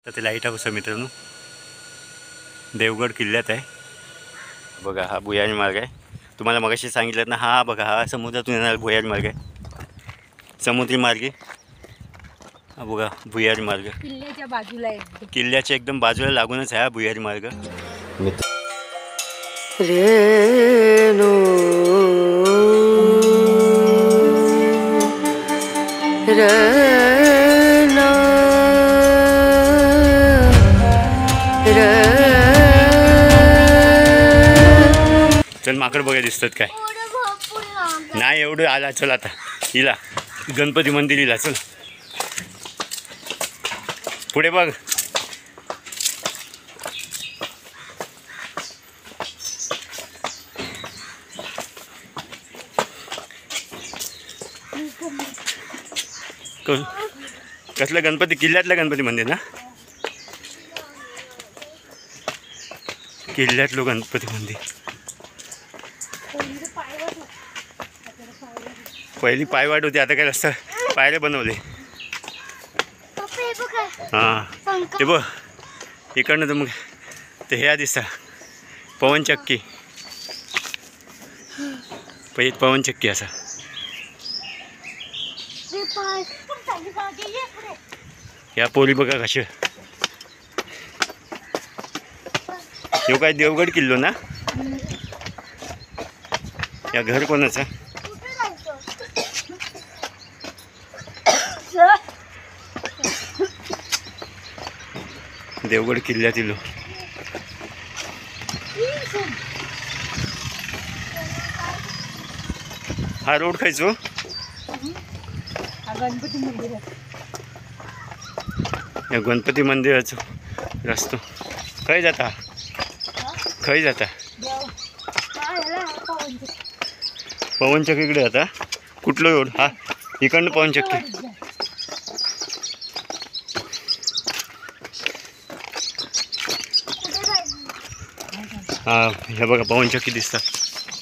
तर ते light house आहे मित्रांनो, देवगड किल्ल्यात आहे बघा. हा भुयारी मार्ग आहे, तुम्हाला मगाशी सांगितलं ना. हा बघा, हा समुद्रातून येणारा भुयारी मार्ग आहे, समुद्री मार्गे. हा बघा भुयारी मार्ग किल्ल्याच्या बाजूला आहे, किल्ल्याच्या एकदम बाजूला लागूनच आहे हा भुयारी मार्ग. रेणू रेणू चल माकड बघा दिसतात काय? नाही एवढं आला. चल आता हिला गणपती मंदिर हिला. चल पुढे बघ. कसलं गणपती? किल्ल्यातलं गणपती मंदिर ना, किल्ल्यातलं गणपती मंदिर. पहिली पायवाट होती, आता काय रस्ता पायऱ्या बनवले. हां ते बघ इकडनं तर मग ते ह्या दिसता पवनचक्की, पहिली पवनचक्की असा. या पोरी बघा कशा. ह्यो काय देवगड किल्लो ना? या घर कोणाचा? देवगड किल्ल्यातील. हा रोड खायचो गणपती मंदिर. या गणपती मंदिराचं रस्तो खय जाता, खय जाता? पवनचक्कीकडे जाता. कुठलं रोड? हा इकडनं पवनचक्की. हा हे बघा पवनचक्की दिसतात.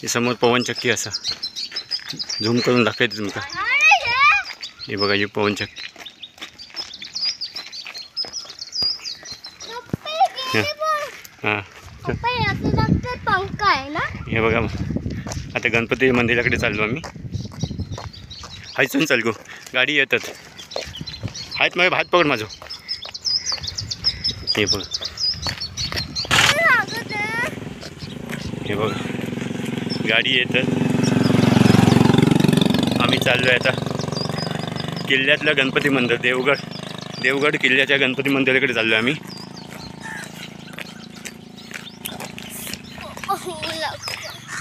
हे समोर पवनचक्की असा झूम करून दाखवते तुमका. हे बघा ही पवनचक्की. हां हे बघा. आता गणपती मंदिराकडे चाललो आम्ही. हायचून चाल गो, गाडी येतात. हात मग हात पकड माझं. हे बघ, हे बघा गाडी येतात. आम्ही चाललो आहे आता किल्ल्यातलं गणपती मंदिर, देवगड किल्ल्याच्या गणपती मंदिराकडे चाललो आहे आम्ही.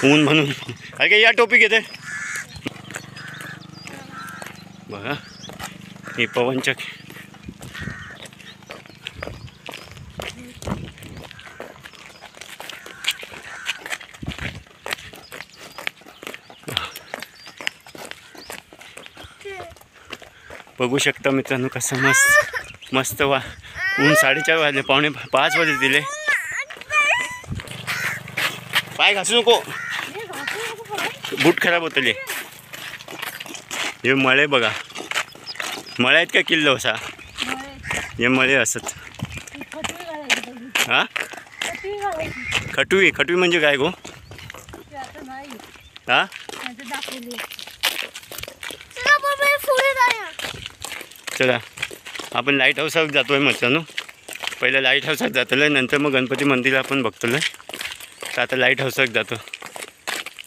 ऊन म्हणून काय काय या टोपी घेते बघा. ही पवनचक्की. बघू शकता मित्रांनो कसं मस्त मस्त वा. ऊन 4:30 वाजले, 4:45 वाजले दिले. पाय घासू नको, बूट खराब होतले. हे मळे बघा, मळे आहेत का किल्लो असा? हे मळे असत. हा खटवी, खटवी म्हणजे काय गो? हा चला आपण लाईट हाऊसात जातोय मित्रांनो. पहिलं लाईट हाऊसात जातलं, नंतर मग गणपती मंदिर आपण बघतलं. तर आता लाईट हाऊसात जातो.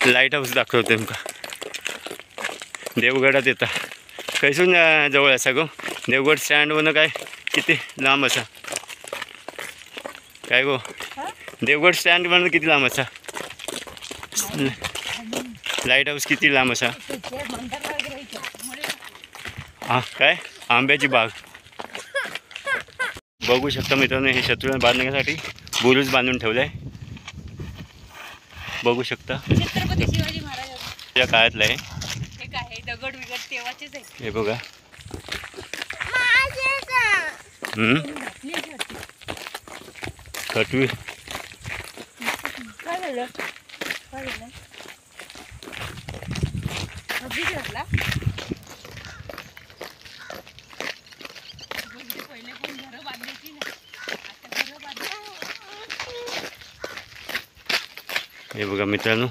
लाईट हाऊस दाखवतो तुमका. देवगडात येता कैसून जवळ असा गो. देवगड स्टँडवरनं काय किती लांब असा काय गो? देवगड स्टँडवरनं किती लांब असा? लाईट हाऊस किती लांब असा? हां काय आंब्याची बाग बघू शकता मित्रांनो. हे शत्रूला बांधण्यासाठी बुरुज बांधून ठेवलं आहे. बघू शकता छत्रपती शिवाजी महाराज या काळातलं आहे. हे काय दगड विगड तेव्हाचेच आहे. हे बघा. खटवी काय झालं? काय झालं? अगदी घातला. पहिले पण घरं बांधायची ना. हे बघा मित्रांनो,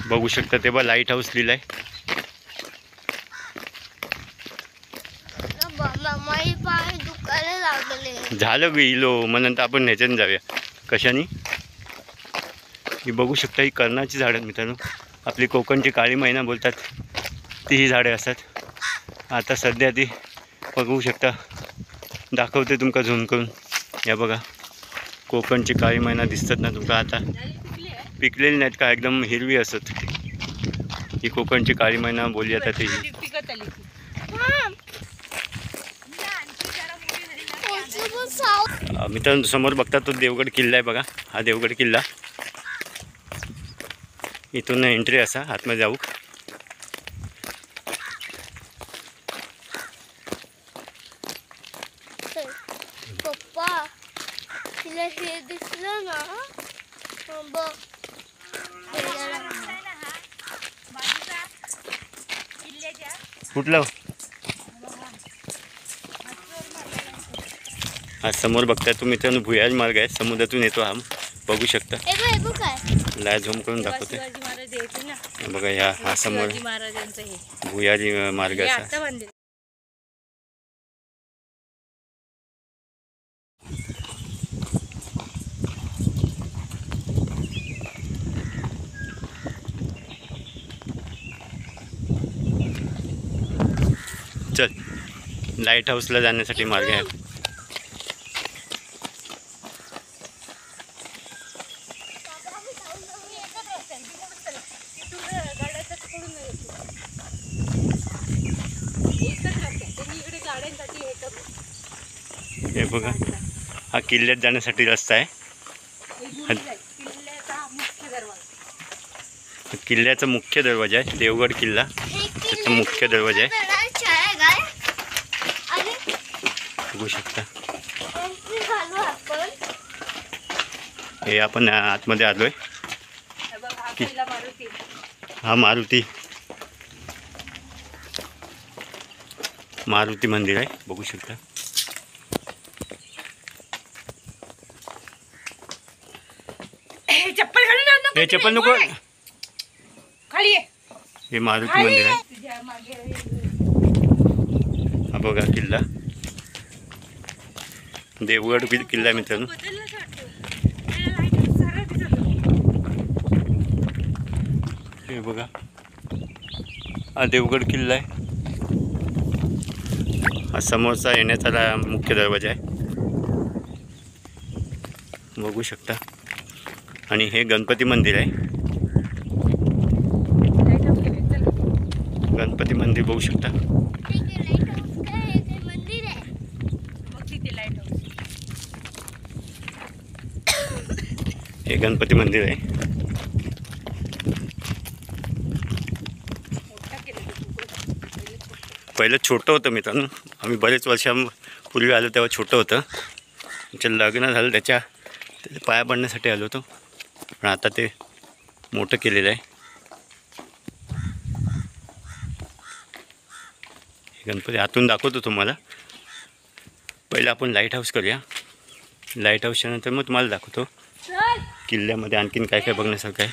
बघू शकता ते बघा लाईट हाऊस लिहिलं आहे. माई पाय दुखायला लागले. झालं गेलो मग नंतर आपण ह्याच्यानं जाऊया. कशाने? ही बघू शकता, ही कर्णाची झाडं मित्रांनो. आपली कोकणची काळी मैना बोलतात ती ही झाडे असतात. आता सध्या ती बघू शकता, दाखवते तुमका झूम करून. या बघा कोकणची काळी मैना दिसतात ना तुमका. आता पिकलेली नाहीत का, एकदम हिरवी असत. ही कोकणची काळी मैना बोलली आता ती. पिकत आली ती. मित्रांनो समोर बघता तो देवगड किल्ला आहे बघा. हा देवगड किल्ला. इथून एंट्री असा आतमध्ये जाऊ. पप्पा तिला हे दिसलं ना बघ. कुठलं? हा समोर बघताय तुम्ही मित्रांनो, भुयार मार्ग आहे. समुद्रातून येतो हा. बघू शकता. हे बघ काय लाय झूम करून दाखवते. शिवाजी महाराज यायचे ना. हे बघा या हा समोर शिवाजी महाराजांचं हे भुयारी मार्ग असा. आता बांधले. चल लाईट हाऊसला जाण्यासाठी मार्ग आहे. हे बघा हा किल्ल्यात जाण्यासाठी रस्ता आहे. किल्ल्याचा मुख्य दरवाजा आहे. देवगड किल्ला त्याचा मुख्य दरवाजा आहे. बघू शकता. हे आपण आतमध्ये आलोय. हा मारुती मंदिर आहे. बघू शकता. चप्पल खाली ना. हे चप्पल नको. खाली आहे. हे मारुती मंदिर आहे. हा बघा किल्ला देवगड किल्ला मित्रांनो. हे बघा हा देवगड किल्ला आहे. हा समोरचा येण्याचा मुख्य दरवाजा आहे. बघू शकता. आणि हे गणपती मंदिर आहे. गणपती मंदिर बघू शकता. हे गणपती मंदिर आहे. पहिलं छोटं होतं मित्रांनो. आम्ही बरेच वर्षांपूर्वी आलो तेव्हा छोटं होतं. आमचं लग्न झालं त्याच्या पाया पडण्यासाठी आलो होतो. पण आता ते मोठं केलेलं आहे. हे गणपती आतून दाखवतो तुम्हाला. पहिलं आपण लाईट हाऊस करूया. लाईट हाऊसच्या नंतर मग तुम्हाला दाखवतो किल्ल्यामध्ये आणखीन काय काय बघण्यासारखं आहे.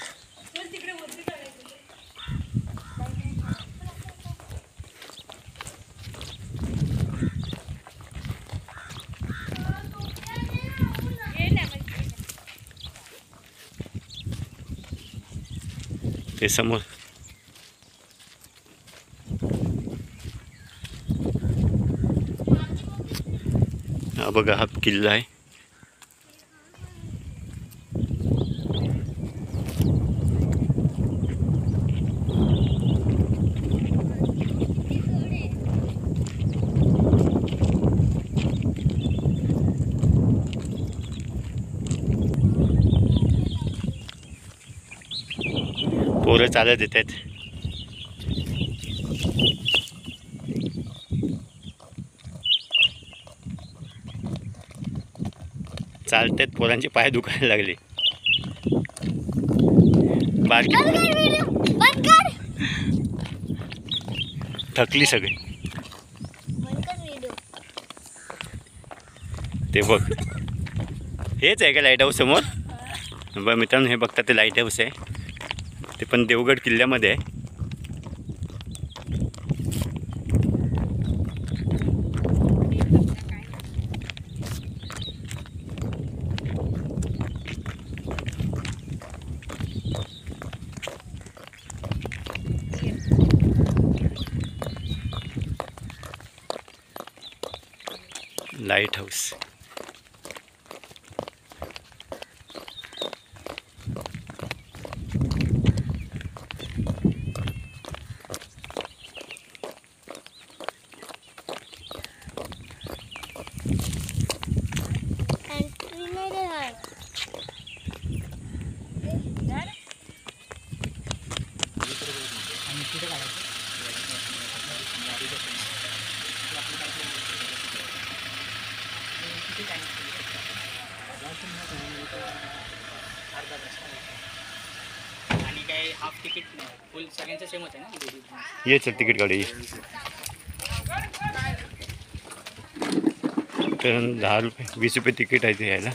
ते समोर हा बघा हा किल्ला आहे. पोरं चालत येत आहेत. चालतात पोरांचे पाय दुखायला लागले. बारकी थकली सगळी. ते बघ हेच आहे का लाईट हाऊस समोर. बरं मित्रांनो, हे बघता ते लाईट हाऊस आहे, ते पण देवगड किल्ल्यामध्ये आहे. Light house. एंट्री नाही देणार. आणि काय हाफ तिकीट नाही, फुल सगळ्यांचं सेम होतं ना. ये चल तिकीट काढू ये. तर 10 रुपये 20 रुपये तिकीट आहे ते यायला,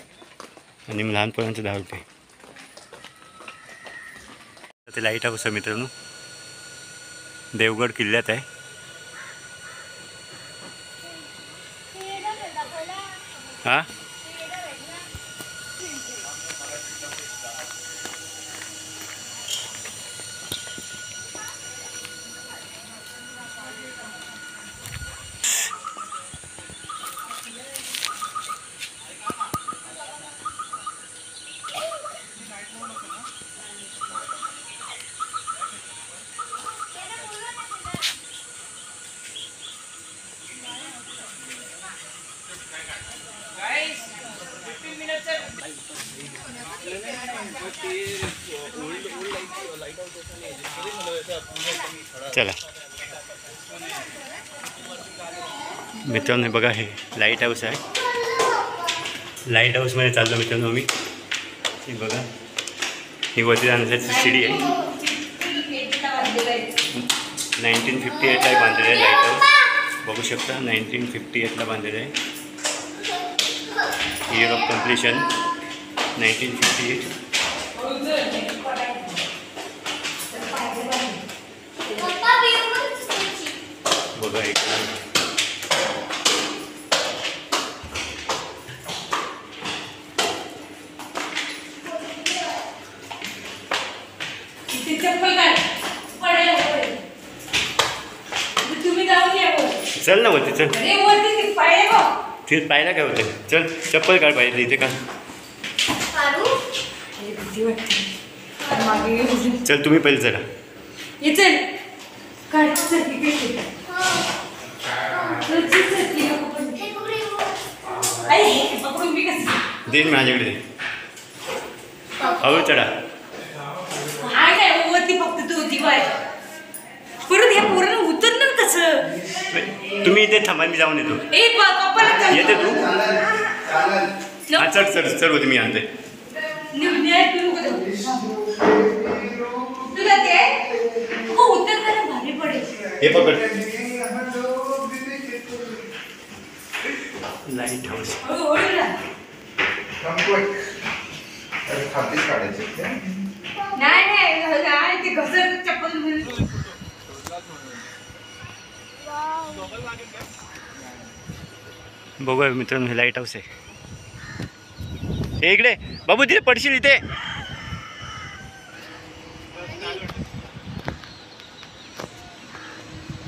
आणि लहान पोरांचं 10 रुपये. ते लाईट हाऊस आहे मित्रांनो, देवगड किल्ल्यात आहे. हां चला मित्रांनो, हे बघा हे लाईट हाऊस आहे. लाईट हाऊसमध्ये चाललो मित्रांनो आम्ही. हे बघा, ही वरती जाण्याची शिडी आहे. 1958ला बांधलेलं आहे लाईट हाऊस. बघू शकता 1958ला बांधलेलं आहे. Year of completion 1958. बघा एक चल ना वरती, चल तिथे पाहायला काय होतं. चल चप्पल काढ पाहिजे इथे का. चल तुम्ही पहिले चला. देन माझ्याकडे दे. हळू चढा. उतरणार कसं. तुम्ही इथे थांबा, मी जाऊन येतो. येते तू. हा चढ चढ चढ होते, मी आणते. हे पकड. Light house. नाही ते घसर चप्पल. बघूया मित्रांनो, हे लाईट हाऊस आहे. हे इकडे बाबू, तिथे पडशील इथे.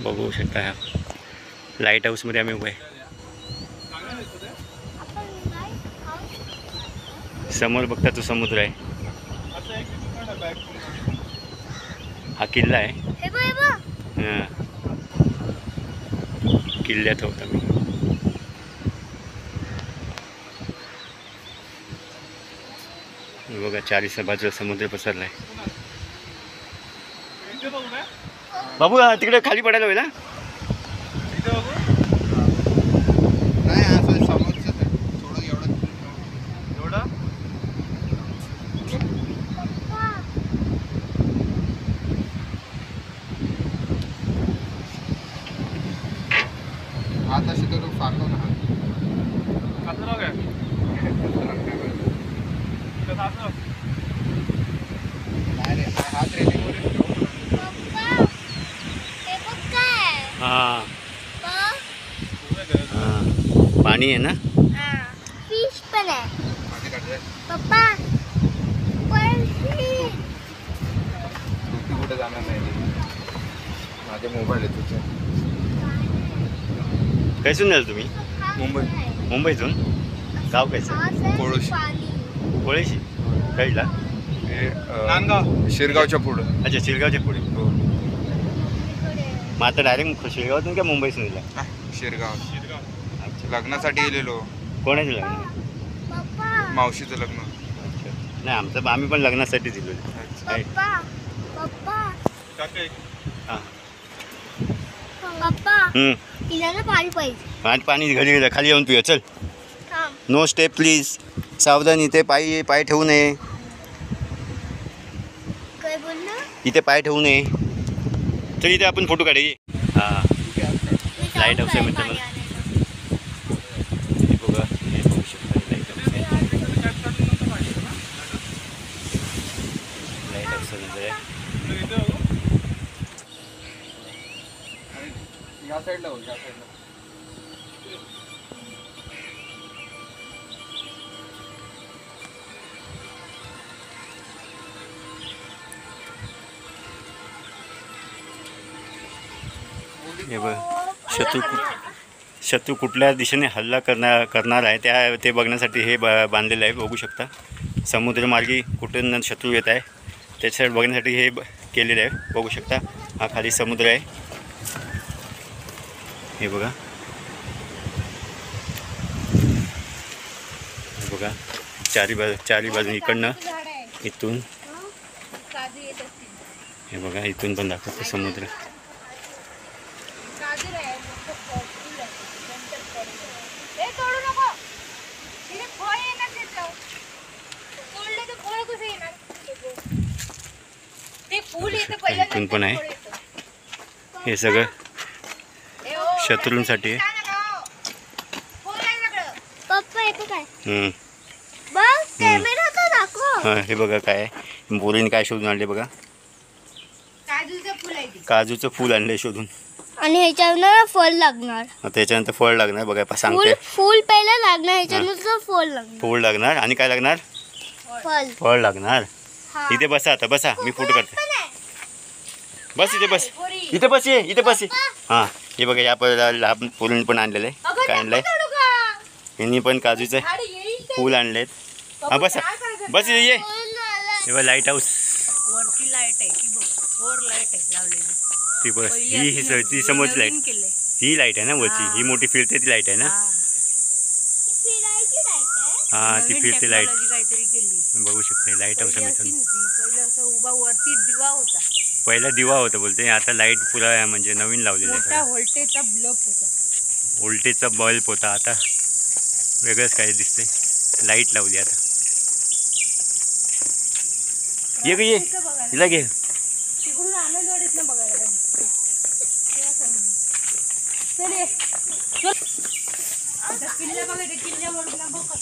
बघू शकता ह्या लाईट हाऊसमध्ये आम्ही उभे आहे. समोर बघता तो समुद्र आहे. हा किल्ला आहे. हां, किल्ल्यात होता मी. बघा चारीच्या बाजूला समुद्र पसरला आहे. बाबू तिकडे खाली पडायला होईल. आता शिकतो फाको ना पाणी आहे ना. फिश पण आहे माझी काढते पप्पा पण fish. तू कुठे जाणार नाही माझे मोबाईल आहे तुझे. कैसून जाल तुम्ही? मुंबई. मुंबईतून? गाव कैसं? असं कोळशी. पाणी. कोळेशी कळला. नांदगाव शिरगावच्या पुढं. अच्छा, शिरगावच्या पुढे. हो इकडे. मग आता डायरेक्ट शिरगावातून का मुंबईतून दिला? शिरगाव. लग्नासाठी गेलेलो. कोणाचं लग्न? पप्पा मावशीचं लग्न. नाही, आमचं आम्ही पण लग्नासाठी दिलो. काय? पप्पा पप्पा हां. पप्पा हम्म. तिला ना पाणी पाहिजे. आणि पाणी घरी गेलं, खाली येऊन पिऊया. चल. थांब. No step please. सावधान, इथे पाय ठेवू नये. काय बोलला? इथे पाय ठेवू नये. तर इथे आपण फोटो काढूया. हां, मी Light house आहे जाऊन म्हणते पाणी मला. आणायला. हे बघा, हे बघू शकता. लाईट हाऊस आहे. लाईट हाऊस आहे. या साईडला हो, या साईडला. हे बघ, शत्रू कुठल्या दिशेने हल्ला करणार आहे ते बघण्यासाठी हे बांधलेलं आहे. बघू शकता, समुद्रमार्गी कुठून शत्रू येत आहे त्याच्यासाठी बघण्यासाठी हे केलेलं आहे. बघू शकता, हा खाली समुद्र आहे. हे बघा, हे बघा, चारी बाजू इकडनं इथून. हे बघा, इथून पण दाखवतो समुद्र. इथून पण आहे. हे सगळं शत्रूंसाठी आहे. पप्पा येतो काय? हम्म. बघ कॅमेरा तर दाखव. हां, हे बघा काय बोरीने काय शोधून आणले बघा. काजूचं फुल आहे ते. काजूचं फूल आणले शोधून. आणि ह्याच्यावर फळ लागणार. आता त्याच्यानंतर फळ लागणार. बघा, सांगते. फुल पहिला लागणार, ह्याच्यानंतर फळ लागणार. फूल लागणार आणि काय लागणार? फळ लागणार. इथे बसा, आता बसा, मी फोटो काढते. बस इथे बस, इथे बस, इथे बस. हां, हे बघा, या लहान पोरीने पण आणलेलं आहे. काय आणलंय? यांनी पण काजूचं फूल आणलेत. हां, बसा, बस इथे ये. हे बघा, लाईट हाऊस. वरती लाईट आहे की बघ, वर लाईट आहे लावलेली. ती बस, ही समोरची लाईट. ही लाईट आहे ना वरची, ही मोठी फिरते ती लाईट आहे ना. हां, ती फिरते लाईट. काहीतरी केली. बघू शकता, लाईट हाऊस आहे मित्रांनो. पहिलं असं उभा वरती दिवा होता, पहिला दिवा होता बोलते, आता लाईट पुरा म्हणजे नवीन लावलेलं मोठा आहे. व्होल्टेजचा बल्ब होता. व्होल्टेजचा बल्ब होता, आता वेगळंच काही दिसतंय. लाईट लावली आता. ये ग, ये हिला घे. तिकडून आनंदवाडीतनं बघायला पाहिजे. चल ये. चल. आता किल्ला बघायचं, किल्ल्यावरून बघ.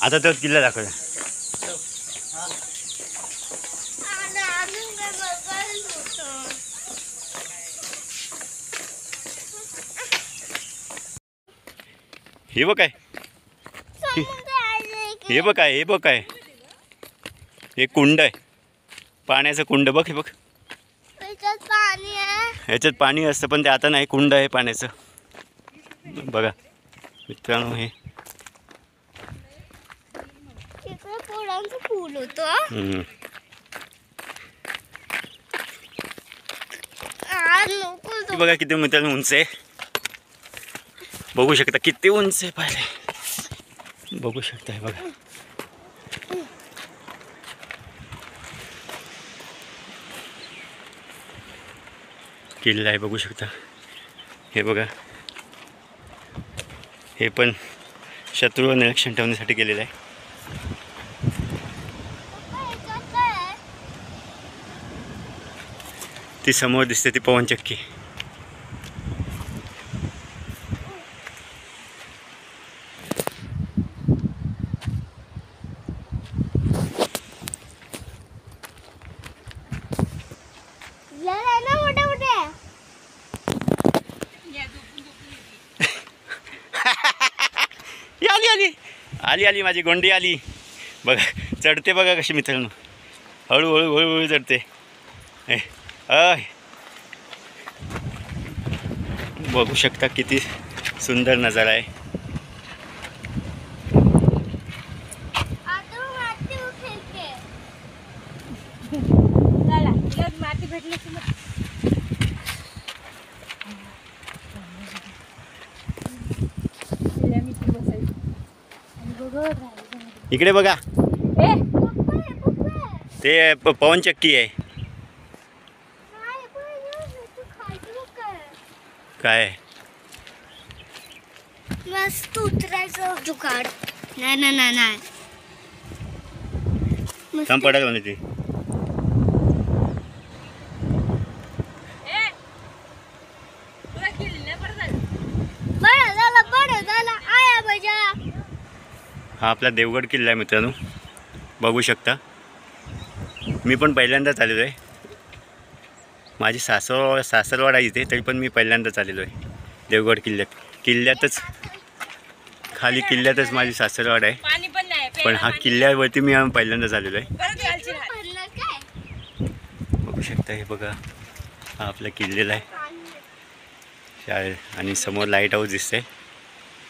आता तो किल्ला दाखवला. हे बघ काय, हे बघ काय, हे बघ काय, हे कुंड आहे, पाण्याचं कुंड. बघ, हे बघ, ह्याच्यात पाणी आहे. ह्याच्यात पाणी असतं पण ते आता नाही. कुंड आहे पाण्याचं. बघा मित्रांनो, हे तिकडे फुलांचं फूल होतं. ती बघा किती मित्रांनो उंच आहे. बघू शकता किती उंच आहे. पाहिले, बघू शकता. हे बघा, किल्ला आहे. बघू शकता. हे बघा, हे पण शत्रूवर निरीक्षण ठेवण्यासाठी केलेलं आहे. ती समोर दिसते ती पवनचक्की. आहे ना मोठे मोठे. आली आली आली आली माझी गोंडी आली बघा. चढते बघा कशी मित्रांनो, हळूहळू हळूहळू चढते. अय बघू शकता किती सुंदर नजारा आहे. आता माती उचलते. चला तिला माती भेटली की मग तिला मी ती बसायची आणि बघत राहायचं. इकडे बघा, ए ते पवनचक्की आहे. नाही, पण तू खायचं बघ काय. काय मस्त उतरायचं जुगाड. नाही नाही नाही नाही. मस्त. थांब पडायला म्हणे ती. ए तुला किल्ले बरं झालं. बरं झालं आया बजा. हा आपला देवगड किल्ला आहे मित्रांनो, बघू शकता. मी पण पहिल्यांदाच आलेलो आहे. माझी सासरवाड आहे इथे, तरी पण मी पहिल्यांदाच आलेलो आहे देवगड किल्ल्यातच खाली किल्ल्यातच माझी सासरवाड आहे. पाणी पण नाही पण हा किल्ल्यावरती मी पहिल्यांदाच आलेलो आहे. परत घालशील हात. भरलं काय. बघू शकता हे बघा, हा आपला किल्लेला आहे आणि समोर लाईट हाऊस दिसते.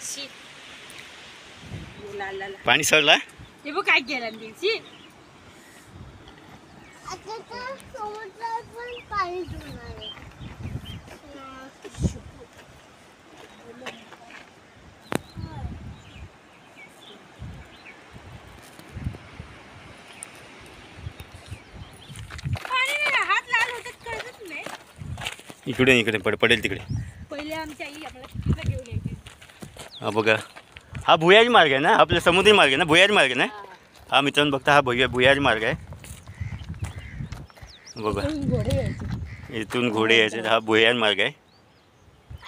शी. ला ला ला. पाणी सरला. हे बघ काय केलं दिवशी. आता तर समुद्रात पण पाणी जुळणार आहे. पाणी नाही, हात लाल होतात कळतच नाही. इकडे पडेल तिकडे. पहिले आमची आई आपल्याला तिथं घेऊन यायची. हा बघा, हा भुयारी मार्ग आहे ना, आपला समुद्री मार्ग आहे ना, भुयारी मार्ग आहे ना. हा मित्रांनो बघता, हा भुयारी मार्ग आहे बघा. घोडे यायचे. इथून घोडे यायचे. हा भुयारी मार्ग आहे.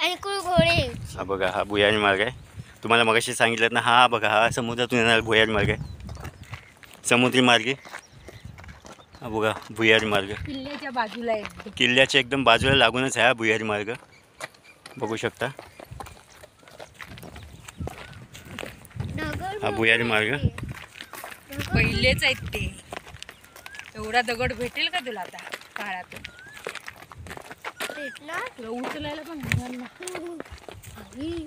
आणि घोडे. हा बघा, हा भुयारी मार्ग आहे. तुम्हाला मगाशी सांगितलं ना, हा बघा, हा समुद्रातून येणारा भुयारी मार्ग आहे, समुद्री मार्ग आहे. हा बघा भुयारी मार्ग, किल्ल्याच्या बाजूला आहे. किल्ल्याच्या एकदम बाजूला लागूनच आहे हा भुयारी मार्ग, बघू शकता. हा भुयारी मार्ग. पहिलेच आहेत ते. एवढा दगड भेटेल का तुला आता काळातून. भेटणार. तुला उचलायला पण होणार नाही.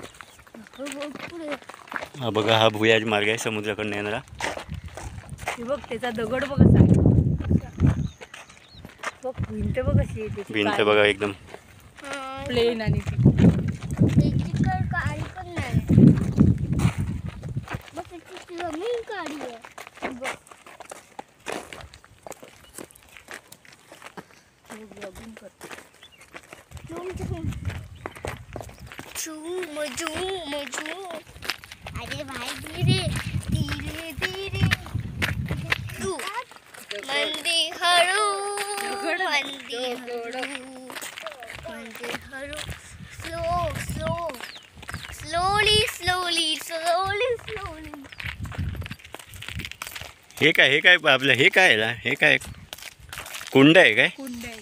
हा बघा, हा भुयारी मार्ग आहे समुद्राकडनं येणारा. हे बघ त्याचा दगड बघ असा. बघ भिंत बघ कशी आहे त्याची. भिंत बघा एकदम प्लेन आणि ती. त्याची काळी पण नाही. बघ त्याची जमीन काळी आहे. बघ. झूम. अरे भाई धीरे धीरे धीरे. तू मंदी हळू स्लोली. हे काय आपलं हे काय आहे? हे काय कुंड आहे काय? कुंड आहे.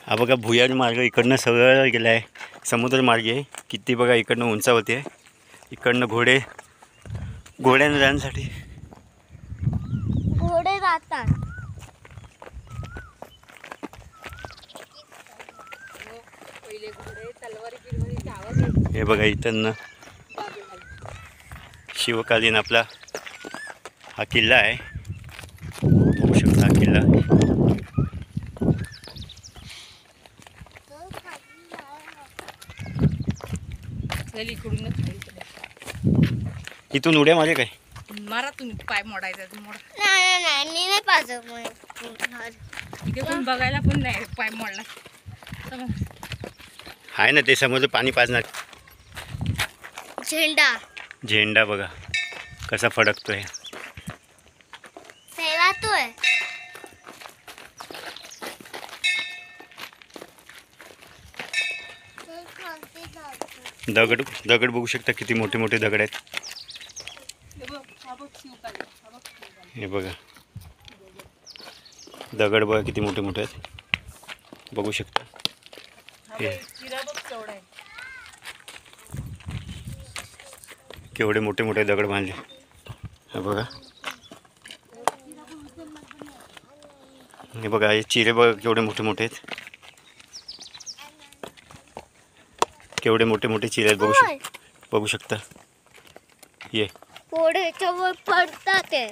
हा बघा भुयारी मार्ग इकडनं सगळं गेला आहे, समुद्र मार्ग आहे. किती बघा इकडनं उंचावरती आहे. इकडनं घोड्यानं जाण्यासाठी घोडे जातात. पहिले घोडे तलवारी बिलवारीचा आवाज यायचा. हे बघा इथं शिवकालीन आपला हा किल्ला आहे, बघू शकता हा किल्ला. चल इकडूनच खायचं. इथून उड्या मारे काय? मारा तुम्ही पाय मोडायचा मोडा. नाही मी नाही पाजत. इथे पण बघायला पण नाही पाय मोडला. आहे ना ते समोर पाणी पाजणार. झेंडा बघा कसा फडकतोय. फैलातोय. दगड दगड बघू शकता किती मोठे मोठे दगड आहेत. हे बघा दगड बघा किती मोठे मोठे आहेत बघू शकता. हे केवढे मोठे मोठे दगड बांधले. हे बघा हे बघा हे चिरे बघा केवढे मोठे मोठे आहेत. केवढे मोठे मोठे चिरे आहेत बघू शकता. ये पोळ्याच्यावर पडतात ते.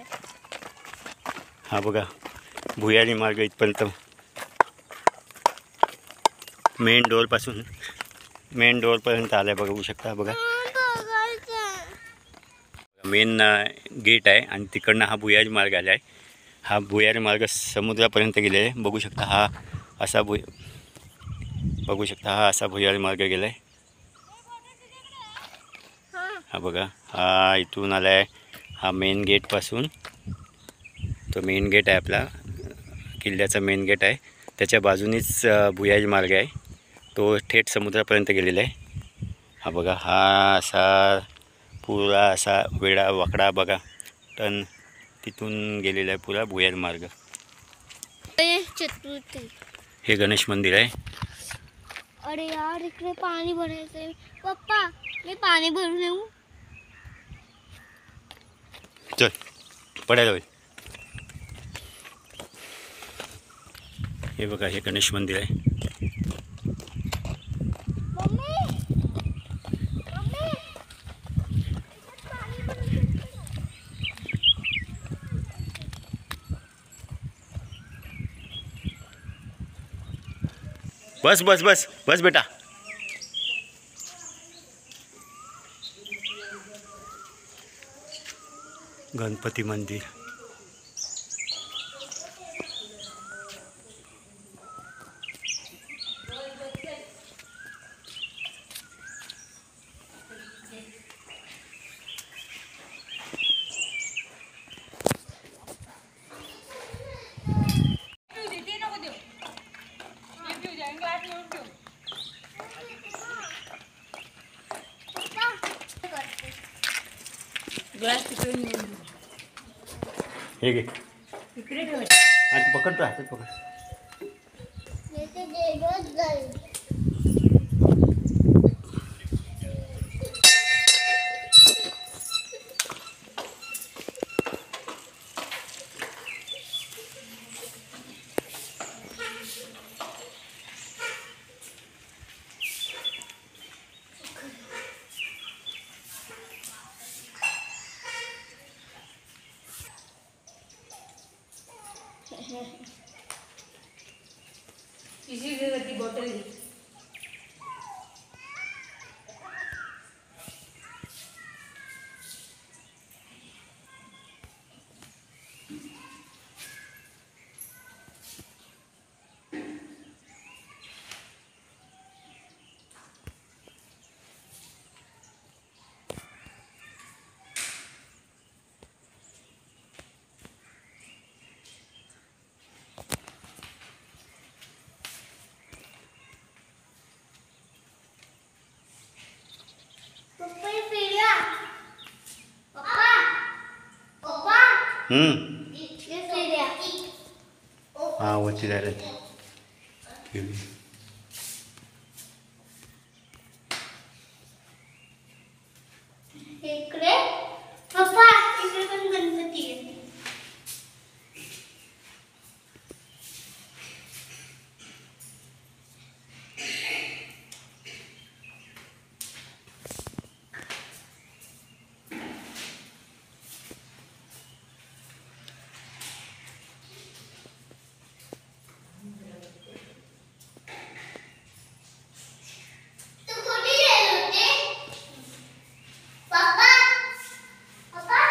हा बघा भुयारी मार्ग इथपर्यंत मेन डोअरपर्यंत आलाय बघू शकता. बघा मेन गेट आहे आणि तिकडनं हा भुयारी मार्ग आला आहे. हा भुयारी मार्ग समुद्रापर्यंत गेले आहे बघू शकता. हा असा भुयारी मार्ग गेला आहे. हा बघा हा इथून आला आहे. हा मेन गेटपासून तो मेन गेट आहे आपला किल्ल्याचा मेन गेट आहे. त्याच्या बाजूनीच भुयारी मार्ग आहे तो थेट समुद्रापर्यंत गेलेला आहे. हा बघा हा असा पुरा असा वेडा वाकडा बघा टन तिथून गेलेला आहे पुरा भुयारी मार्ग. चतुर्थी. हे गणेश मंदिर आहे. अरे यार इकडे पाणी भरायचंय. पप्पा मी पाणी भरून येऊ. चल पडायला होईल. हे बघा हे गणेश मंदिर आहे. बस बस बस बस बेटा. गणपती मंदिर. ग्लास तिकडे नेऊन दे. हे घे तिकडे ठेव. आणि पकडतो हातात पकड. येते देवच जाईल. इसी ती बॉटल घे. पप्पा ये फेरिया. पप्पा पप्पा ये फेरिया. हां वरती जायला. इकडे पप्पा इकडे पण गणपती आहे. तू कुठे गेले होते? पप्पा पप्पा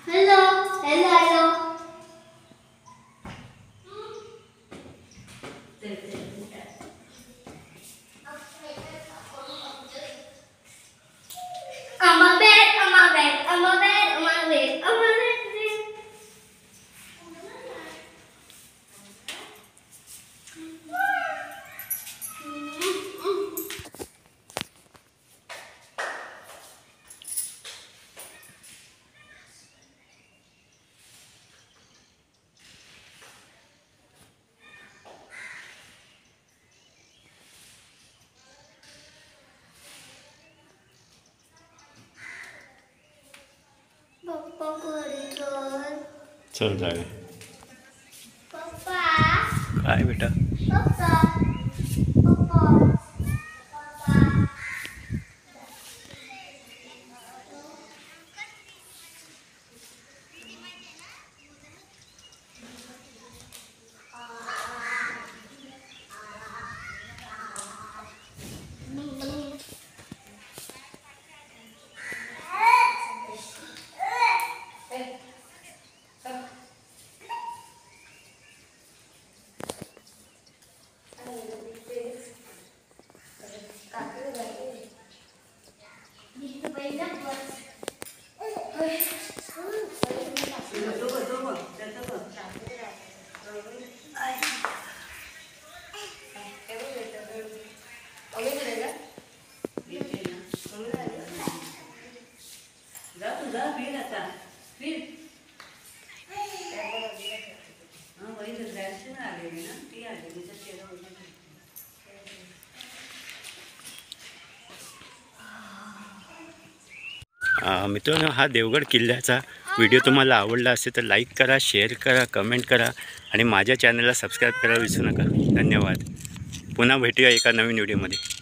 hello hello hello I'm a bed, I'm a bed, I'm a bed, I'm a bed, I'm a bed. पप्पा घरी चल. चल जाऊया. पप्पा काय बेटा? पप्पा पप्पा पप्पा मित्रांनो, हा देवगड किल्ल्याचा व्हिडिओ तुम्हाला आवडला असेल तर लाईक करा, शेअर करा, कमेंट करा आणि माझ्या चॅनलला सबस्क्राईब करायला विसरू नका. धन्यवाद. पुन्हा भेटूया एका नवीन व्हिडिओमध्ये.